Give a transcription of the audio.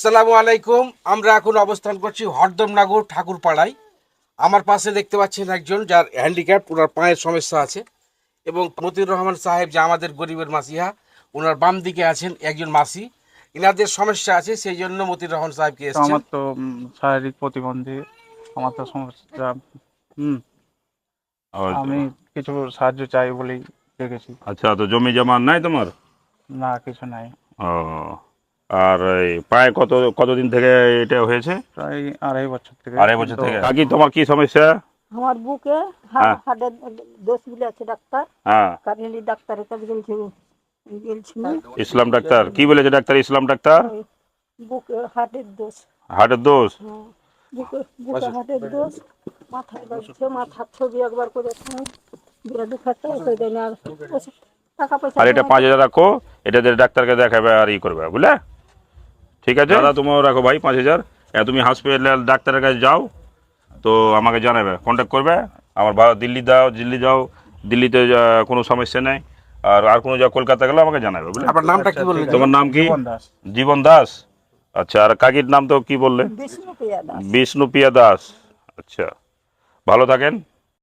আসসালামু আলাইকুম। আমরা এখন অবস্থান করছি হরদমনাগর ঠাকুরপাড়ায়। আমার পাশে দেখতে পাচ্ছেন একজন যার হ্যান্ডিক্যাপ, ওনার পায়ের সমস্যা আছে, এবং মতিউর রহমান সাহেব যে আমাদের গরিবের মাসিহা, ওনার বাম দিকে আছেন একজন মাসি। ইনাদের সমস্যা আছে, সেই জন্য মতিউর রহমান সাহেবকে তো এসছেন। আমার তো শারীরিক প্রতিবন্ধী, আমার তো সমস্যা। হুম আমি কিছু সাহায্য চাই বলেই দেখেছি। আচ্ছা, তো জমি জমা নাই তোমার? না, কিছু নাই। ও, আর এই পায়ে কতদিন থেকে এটা হয়েছে? প্রায় 2.5 বছর থেকে। 2.5 বছর তো থেকে। কাকি, তোমার কি সমস্যা? আমার বুকে হ্যাঁ। হার্টের দোষ গুলো আছে ডাক্তার। হ্যাঁ, কারেন্টলি ডাক্তারের কাছে গেছি না। ইসলাম ডাক্তার কি বলেছে? ডাক্তার ইসলাম ডাক্তার ওই বুকে হার্টের দোষ। হার্টের দোষ। হ্যাঁ, বুকে হার্টের দোষ। মাথায় লাগছে, মাথার ছবি একবার করেছে, বিরাট দুঃখাচ্ছে ওই জন্য আর টাকা পয়সা আর এটা 5,000 রাখো, এটা দিয়ে ডাক্তারকে দেখাবে আর করবে, বুঝলে? ঠিক আছে দাদা, তুমিও রাখো ভাই 5,000। তুমি হসপিটাল ডাক্তারের কাছে যাও, তো আমাকে জানাবে, কন্ট্যাক্ট করবে। আমার দিল্লি যাও, দিল্লিতে কোনো সমস্যা নেই। আর কোনো যা কলকাতা গেলে আমাকে জানাবে, বুঝলে? আপনার নামটা কি বললেন? তোমার নাম কি? জীবন দাস। জীবন দাস। আচ্ছা, আর কাকির নাম তো কি বললে? বিষ্ণুপ্রিয়া দাস। বিষ্ণুপ্রিয়া দাস। আচ্ছা, ভালো থাকেন।